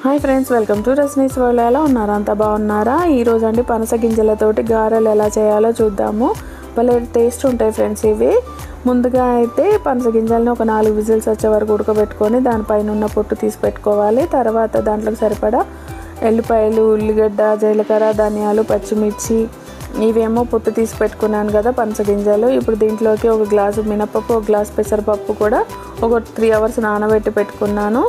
Hi friends, welcome to రస్నీస్ world. ఎలా ఉన్నారు? అంతా బాగున్నారా? ఈరోజు అండి పనస గింజలతోటి గారెలు ఎలా చేయాలో చూద్దాము. భలే టేస్ట్ ఉంటాయి ఫ్రెండ్స్ ఇవి. ముందుగా అయితే పనస గింజల్ని ఒక 4 విజిల్స్ వచ్చే వరకు ఉడకబెట్టుకొని దానిపైన ఉన్న పొట్టు తీసి పెట్టుకోవాలి. తర్వాత దాంట్లోకి సరిపడా ఎల్లిపాయలు, ఉల్లిగడ్డ, జీలకర్ర, ధనియాలు, పచ్చిమిర్చి ఇవేమో పొట్టు తీసి పెట్టుకున్నాను కదా పనస గింజలు. ఇప్పుడు దీంట్లోకి ఒక గ్లాసు మినపప్పు, ఒక గ్లాసు పెసరపప్పు కూడా ఒక 3 అవర్స్ నానబెట్టి పెట్టుకున్నాను.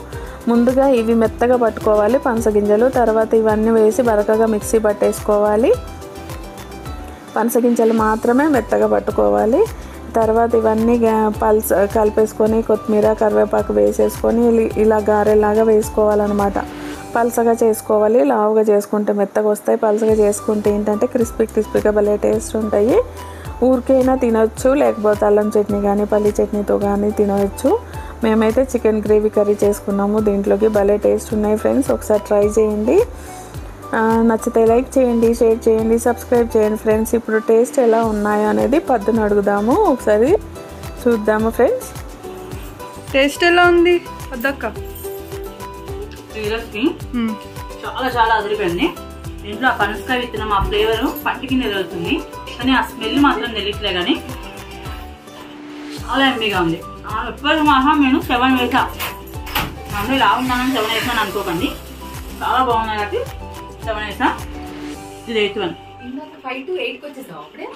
ముందుగా ఇవి మెత్తగా పట్టుకోవాలి పనస గింజలు. తర్వాత ఇవన్నీ వేసి బరకగా మిక్సీ పట్టేసుకోవాలి. పనస గింజలు మాత్రమే మెత్తగా పట్టుకోవాలి. తర్వాత ఇవన్నీ కలిపేసుకొని కొత్తిమీర, కరివేపాకు వేసేసుకొని ఇలా గారెలాగా వేసుకోవాలన్నమాట. పలసగా చేసుకోవాలి. లావుగా చేసుకుంటే మెత్తగా వస్తాయి. పలసగా చేసుకుంటే ఏంటంటే క్రిస్పీగా భలే టేస్ట్ ఉంటాయి. ఊరికైనా తినొచ్చు, లేకపోతే అల్లం చట్నీ కానీ పల్లి చట్నీతో కానీ తినవచ్చు. మేమైతే చికెన్ గ్రేవీ కర్రీ చేసుకున్నాము. దీంట్లోకి భలే టేస్ట్ ఉన్నాయి ఫ్రెండ్స్. ఒకసారి ట్రై చేయండి. నచ్చితే లైక్ చేయండి, షేర్ చేయండి, సబ్స్క్రైబ్ చేయండి ఫ్రెండ్స్. ఇప్పుడు టేస్ట్ ఎలా ఉన్నాయో అనేది పద్దును అడుగుదాము. ఒకసారి చూద్దాము ఫ్రెండ్స్. టేస్ట్ ఎలా ఉంది పద్దక్క? చాలా చాలా అదిరిపోయింది. దీంట్లో ఆ పనసకాయ విత్తనం ఆ ఫ్లేవర్ పంటికి నిలుగుతుంది, కానీ ఆ స్మెల్ మాత్రం తెలియట్లే. కానీ చాలా ఎంబీగా ఉంది. ఎప్పటికి మాత్రం నేను 7 వేసా. అందులో ఇలా ఉన్నానని 7 వేసాను అనుకోకండి. చాలా బాగున్నాయి కాబట్టి 7 వేసా. ఇది 8 1. 5 to 8 వచ్చేసావు అప్పుడే?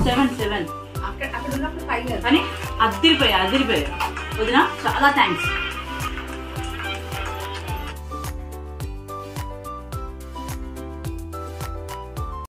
7 అక్కడ ఉన్నప్పుడు 5 కానీ అదిరిపోయా వదిన. చాలా థ్యాంక్స్.